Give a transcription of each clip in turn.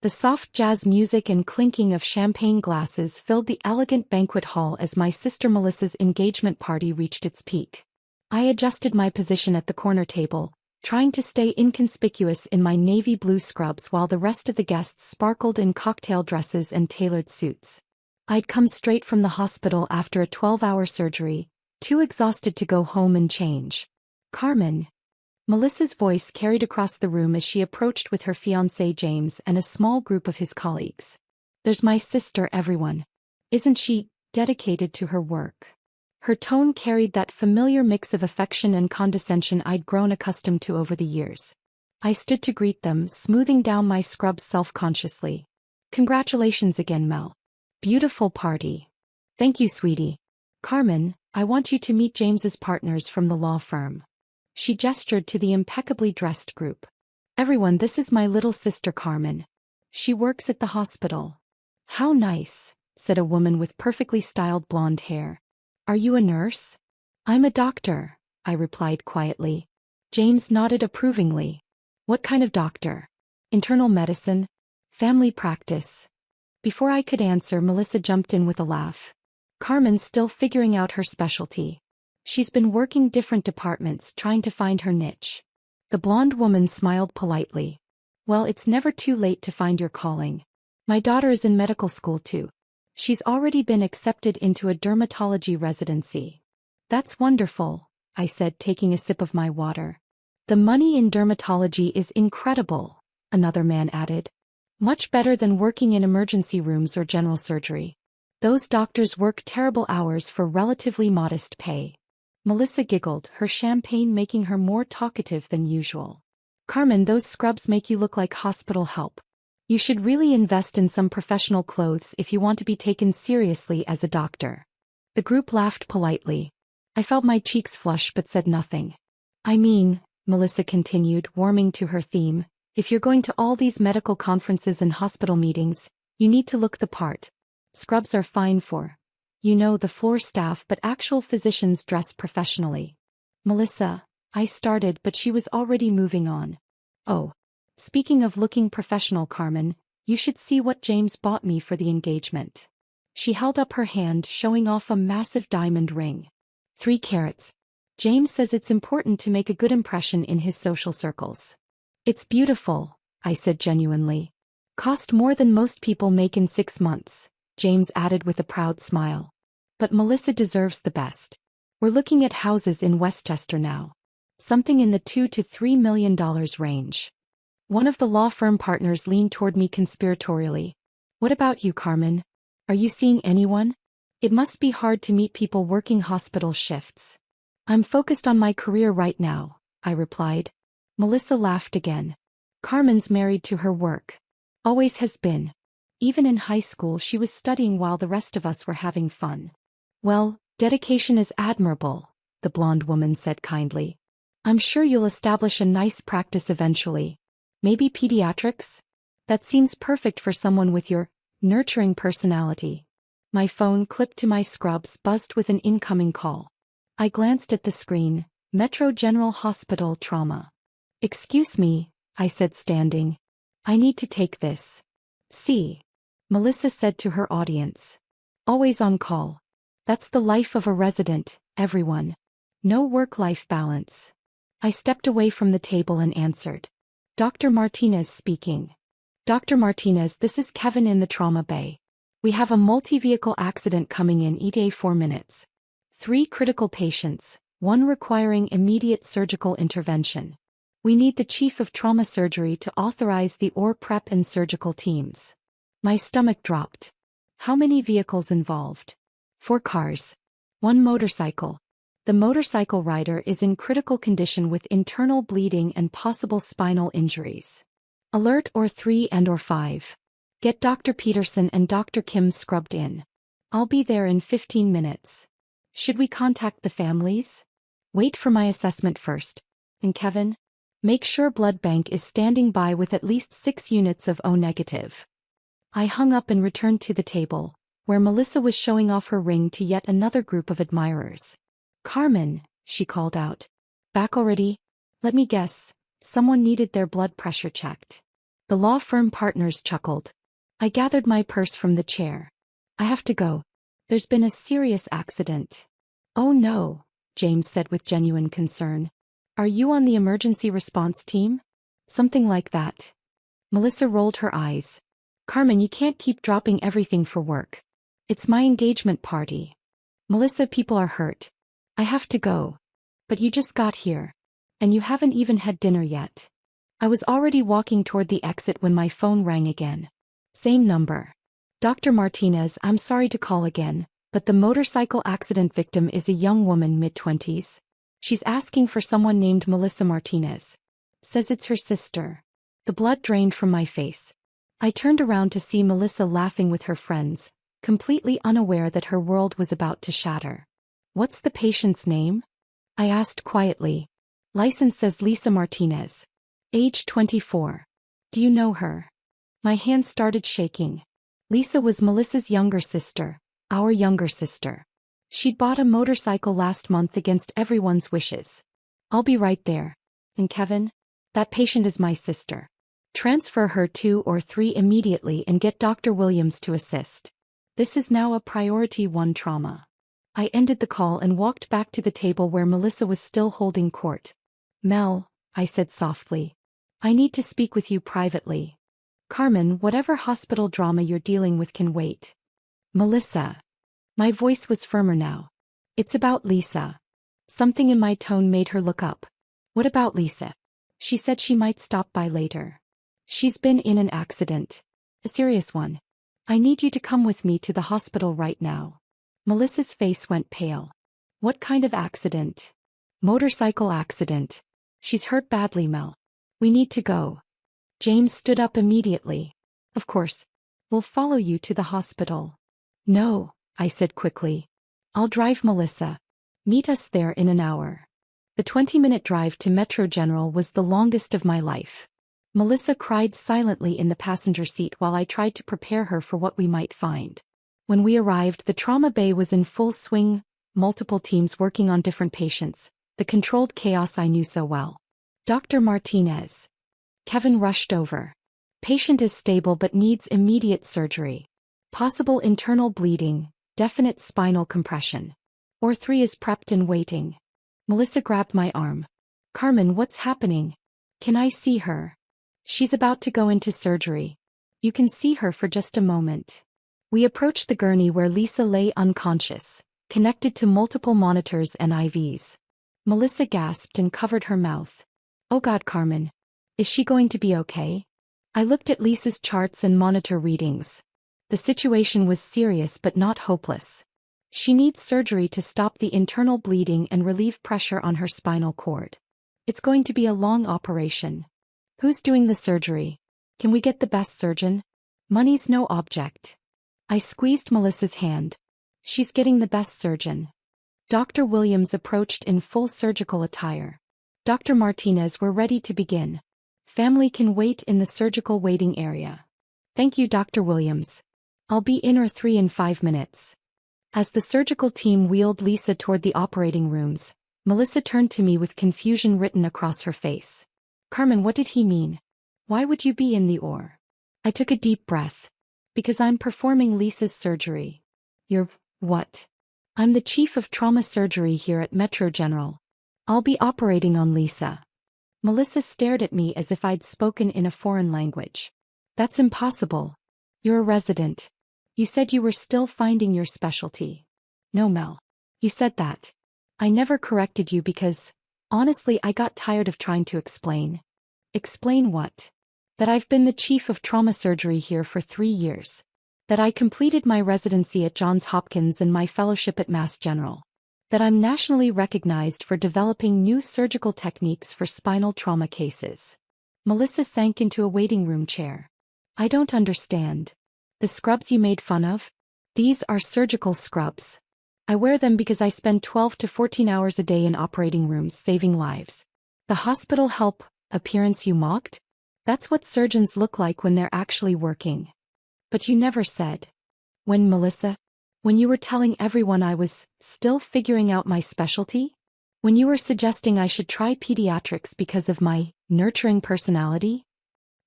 The soft jazz music and clinking of champagne glasses filled the elegant banquet hall as my sister Melissa's engagement party reached its peak. I adjusted my position at the corner table, trying to stay inconspicuous in my navy blue scrubs while the rest of the guests sparkled in cocktail dresses and tailored suits. I'd come straight from the hospital after a 12-hour surgery, too exhausted to go home and change. Carmen. Melissa's voice carried across the room as she approached with her fiancé James and a small group of his colleagues. There's my sister, everyone. Isn't she dedicated to her work? Her tone carried that familiar mix of affection and condescension I'd grown accustomed to over the years. I stood to greet them, smoothing down my scrubs self-consciously. Congratulations again, Mel. Beautiful party. Thank you, sweetie. Carmen, I want you to meet James's partners from the law firm. She gestured to the impeccably dressed group. Everyone, this is my little sister Carmen. She works at the hospital. How nice, said a woman with perfectly styled blonde hair. Are you a nurse? I'm a doctor, I replied quietly. James nodded approvingly. What kind of doctor? Internal medicine? Family practice? Before I could answer, Melissa jumped in with a laugh. Carmen's still figuring out her specialty. She's been working different departments trying to find her niche. The blonde woman smiled politely. Well, it's never too late to find your calling. My daughter is in medical school too. She's already been accepted into a dermatology residency. That's wonderful, I said, taking a sip of my water. The money in dermatology is incredible, another man added. Much better than working in emergency rooms or general surgery. Those doctors work terrible hours for relatively modest pay. Melissa giggled, her champagne making her more talkative than usual. Carmen, those scrubs make you look like hospital help. You should really invest in some professional clothes if you want to be taken seriously as a doctor. The group laughed politely. I felt my cheeks flush but said nothing. I mean, Melissa continued, warming to her theme, if you're going to all these medical conferences and hospital meetings, you need to look the part. Scrubs are fine for, the floor staff, but actual physicians dress professionally. Melissa, I started, but she was already moving on. Oh. Speaking of looking professional, Carmen, you should see what James bought me for the engagement. She held up her hand, showing off a massive diamond ring. 3 carats. James says it's important to make a good impression in his social circles. It's beautiful, I said genuinely. Cost more than most people make in 6 months, James added with a proud smile. But Melissa deserves the best. We're looking at houses in Westchester now. Something in the $2 to $3 million range. One of the law firm partners leaned toward me conspiratorially. What about you, Carmen? Are you seeing anyone? It must be hard to meet people working hospital shifts. I'm focused on my career right now, I replied. Melissa laughed again. Carmen's married to her work. Always has been. Even in high school she was studying while the rest of us were having fun. Well, dedication is admirable, the blonde woman said kindly. I'm sure you'll establish a nice practice eventually. Maybe pediatrics? That seems perfect for someone with your nurturing personality. My phone, clipped to my scrubs, buzzed with an incoming call. I glanced at the screen. Metro General Hospital Trauma. Excuse me, I said, standing. I need to take this. See. Melissa said to her audience. Always on call. That's the life of a resident, everyone. No work-life balance. I stepped away from the table and answered. Dr. Martinez speaking. Dr. Martinez, this is Kevin in the trauma bay. We have a multi-vehicle accident coming in ETA 4 minutes. 3 critical patients, 1 requiring immediate surgical intervention. We need the chief of trauma surgery to authorize the OR prep and surgical teams. My stomach dropped. How many vehicles involved? 4 cars. 1 motorcycle. The motorcycle rider is in critical condition with internal bleeding and possible spinal injuries. Alert or 3 and/or 5. Get Dr. Peterson and Dr. Kim scrubbed in. I'll be there in 15 minutes. Should we contact the families? Wait for my assessment first. And Kevin? Make sure blood bank is standing by with at least 6 units of O negative. I hung up and returned to the table, where Melissa was showing off her ring to yet another group of admirers. Carmen, she called out. Back already? Let me guess, someone needed their blood pressure checked. The law firm partners chuckled. I gathered my purse from the chair. I have to go. There's been a serious accident. Oh no, James said with genuine concern. Are you on the emergency response team? Something like that. Melissa rolled her eyes. Carmen, you can't keep dropping everything for work. It's my engagement party. Melissa, people are hurt. I have to go. But you just got here. And you haven't even had dinner yet. I was already walking toward the exit when my phone rang again. Same number. Dr. Martinez, I'm sorry to call again, but the motorcycle accident victim is a young woman mid-20s. She's asking for someone named Melissa Martinez. Says it's her sister. The blood drained from my face. I turned around to see Melissa laughing with her friends, completely unaware that her world was about to shatter. What's the patient's name? I asked quietly. License says Lisa Martinez. Age 24. Do you know her? My hands started shaking. Lisa was Melissa's younger sister, our younger sister. She'd bought a motorcycle last month against everyone's wishes. I'll be right there. And Kevin? That patient is my sister. Transfer her 2 or 3 immediately and get Dr. Williams to assist. This is now a priority 1 trauma. I ended the call and walked back to the table where Melissa was still holding court. Mel, I said softly. I need to speak with you privately. Carmen, whatever hospital drama you're dealing with can wait. Melissa. My voice was firmer now. It's about Lisa. Something in my tone made her look up. What about Lisa? She said she might stop by later. She's been in an accident. A serious one. I need you to come with me to the hospital right now. Melissa's face went pale. What kind of accident? Motorcycle accident. She's hurt badly, Mel. We need to go. James stood up immediately. Of course. We'll follow you to the hospital. No, I said quickly. I'll drive Melissa. Meet us there in an hour. The 20-minute drive to Metro General was the longest of my life. Melissa cried silently in the passenger seat while I tried to prepare her for what we might find. When we arrived, the trauma bay was in full swing, multiple teams working on different patients, the controlled chaos I knew so well. Dr. Martinez. Kevin rushed over. Patient is stable but needs immediate surgery. Possible internal bleeding, definite spinal compression. Or 3 is prepped and waiting. Melissa grabbed my arm. Carmen, what's happening? Can I see her? She's about to go into surgery. You can see her for just a moment. We approached the gurney where Lisa lay unconscious, connected to multiple monitors and IVs. Melissa gasped and covered her mouth. Oh God, Carmen. Is she going to be okay? I looked at Lisa's charts and monitor readings. The situation was serious but not hopeless. She needs surgery to stop the internal bleeding and relieve pressure on her spinal cord. It's going to be a long operation. Who's doing the surgery? Can we get the best surgeon? Money's no object. I squeezed Melissa's hand. She's getting the best surgeon. Dr. Williams approached in full surgical attire. Dr. Martinez, we're ready to begin. Family can wait in the surgical waiting area. Thank you, Dr. Williams. I'll be in or 3 in 5 minutes. As the surgical team wheeled Lisa toward the operating rooms, Melissa turned to me with confusion written across her face. Carmen, what did he mean? Why would you be in the OR? I took a deep breath. Because I'm performing Lisa's surgery. You're, what? I'm the chief of trauma surgery here at Metro General. I'll be operating on Lisa. Melissa stared at me as if I'd spoken in a foreign language. That's impossible. You're a resident. You said you were still finding your specialty. No, Mel. You said that. I never corrected you because, honestly, I got tired of trying to explain. Explain what? That I've been the chief of trauma surgery here for 3 years. That I completed my residency at Johns Hopkins and my fellowship at Mass General. That I'm nationally recognized for developing new surgical techniques for spinal trauma cases. Melissa sank into a waiting room chair. I don't understand. The scrubs you made fun of? These are surgical scrubs. I wear them because I spend 12 to 14 hours a day in operating rooms saving lives. The hospital help appearance you mocked? That's what surgeons look like when they're actually working. But you never said. When, Melissa? When you were telling everyone I was still figuring out my specialty? When you were suggesting I should try pediatrics because of my nurturing personality?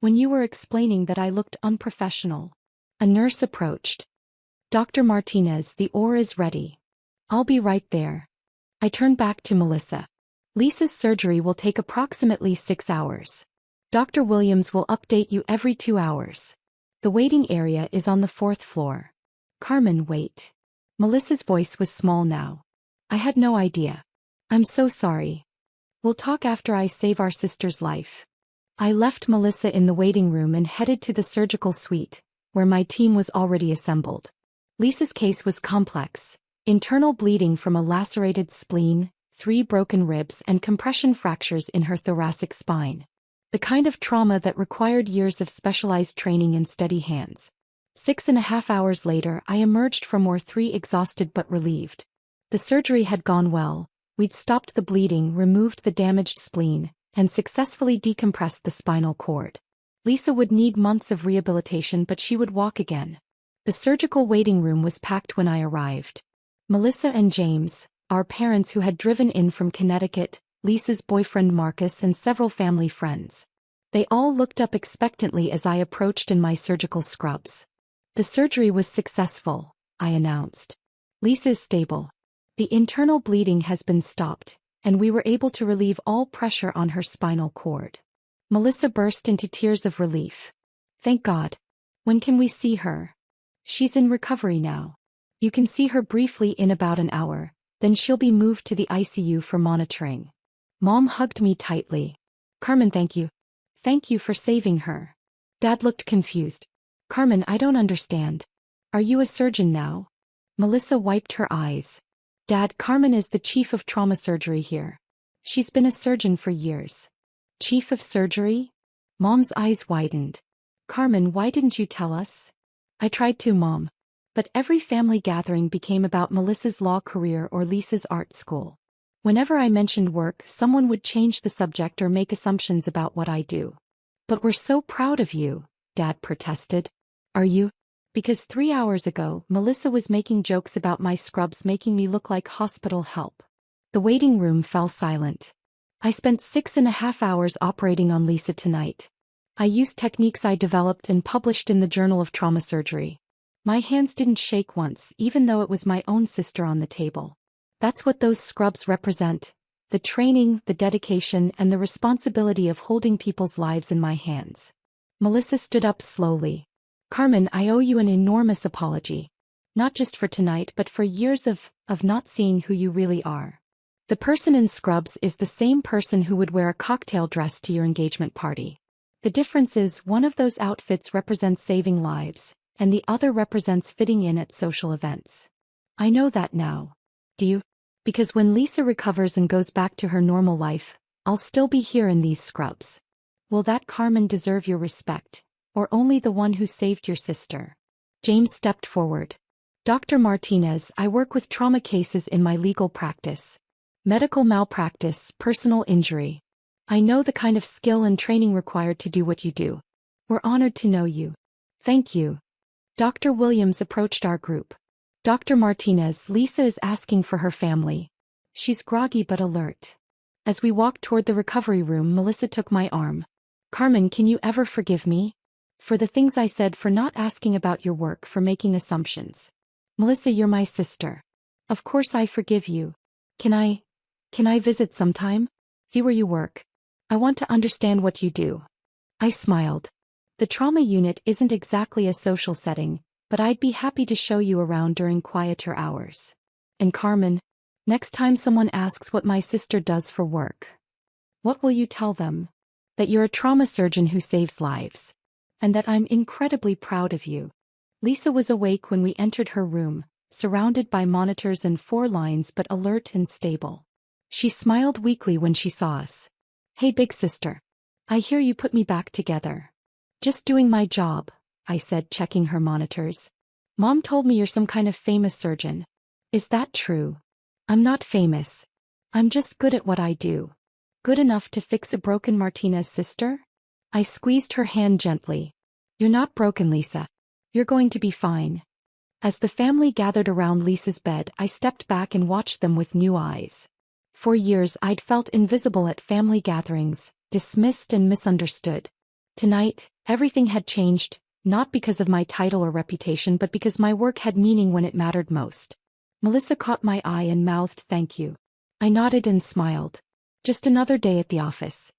When you were explaining that I looked unprofessional. A nurse approached. Dr. Martinez, the ore is ready. I'll be right there. I turned back to Melissa. Lisa's surgery will take approximately 6 hours. Dr. Williams will update you every 2 hours. The waiting area is on the 4th floor. Carmen, wait. Melissa's voice was small now. I had no idea. I'm so sorry. We'll talk after I save our sister's life. I left Melissa in the waiting room and headed to the surgical suite, where my team was already assembled. Lisa's case was complex. Internal bleeding from a lacerated spleen, 3 broken ribs and compression fractures in her thoracic spine. The kind of trauma that required years of specialized training and steady hands. 6.5 hours later I emerged from Ward 3 exhausted but relieved. The surgery had gone well. We'd stopped the bleeding, removed the damaged spleen, and successfully decompressed the spinal cord. Lisa would need months of rehabilitation, but she would walk again. The surgical waiting room was packed when I arrived. Melissa and James, our parents who had driven in from Connecticut, Lisa's boyfriend Marcus and several family friends. They all looked up expectantly as I approached in my surgical scrubs. The surgery was successful, I announced. Lisa is stable. The internal bleeding has been stopped, and we were able to relieve all pressure on her spinal cord. Melissa burst into tears of relief. Thank God. When can we see her? She's in recovery now. You can see her briefly in about an hour, then she'll be moved to the ICU for monitoring. Mom hugged me tightly. Carmen, thank you. Thank you for saving her. Dad looked confused. Carmen, I don't understand. Are you a surgeon now? Melissa wiped her eyes. Dad, Carmen is the chief of trauma surgery here. She's been a surgeon for years. Chief of surgery? Mom's eyes widened. Carmen, why didn't you tell us? I tried to, Mom. But every family gathering became about Melissa's law career or Lisa's art school. Whenever I mentioned work, someone would change the subject or make assumptions about what I do. But we're so proud of you, Dad protested. Are you? Because 3 hours ago, Melissa was making jokes about my scrubs making me look like hospital help. The waiting room fell silent. I spent 6.5 hours operating on Lisa tonight. I used techniques I developed and published in the Journal of Trauma Surgery. My hands didn't shake once, even though it was my own sister on the table. That's what those scrubs represent: the training, the dedication, and the responsibility of holding people's lives in my hands. Melissa stood up slowly. Carmen, I owe you an enormous apology. Not just for tonight but for years of not seeing who you really are. The person in scrubs is the same person who would wear a cocktail dress to your engagement party. The difference is one of those outfits represents saving lives, and the other represents fitting in at social events. I know that now. Do you? Because when Lisa recovers and goes back to her normal life, I'll still be here in these scrubs. Will that Carmen deserve your respect? Or only the one who saved your sister? James stepped forward. Dr. Martinez, I work with trauma cases in my legal practice. Medical malpractice, personal injury. I know the kind of skill and training required to do what you do. We're honored to know you. Thank you. Dr. Williams approached our group. Dr. Martinez, Lisa is asking for her family. She's groggy but alert. As we walked toward the recovery room, Melissa took my arm. Carmen, can you ever forgive me? For the things I said, for not asking about your work, for making assumptions. Melissa, you're my sister. Of course I forgive you. Can I visit sometime? See where you work. I want to understand what you do. I smiled. The trauma unit isn't exactly a social setting, but I'd be happy to show you around during quieter hours. And Carmen, next time someone asks what my sister does for work, what will you tell them? That you're a trauma surgeon who saves lives. And that I'm incredibly proud of you. Lisa was awake when we entered her room, surrounded by monitors and 4 lines but alert and stable. She smiled weakly when she saw us. Hey big sister. I hear you put me back together. Just doing my job, I said, checking her monitors. Mom told me you're some kind of famous surgeon. Is that true? I'm not famous. I'm just good at what I do. Good enough to fix a broken Martinez sister? I squeezed her hand gently. You're not broken, Lisa. You're going to be fine. As the family gathered around Lisa's bed, I stepped back and watched them with new eyes. For years I'd felt invisible at family gatherings, dismissed and misunderstood. Tonight, everything had changed, not because of my title or reputation but because my work had meaning when it mattered most. Melissa caught my eye and mouthed thank you. I nodded and smiled. Just another day at the office.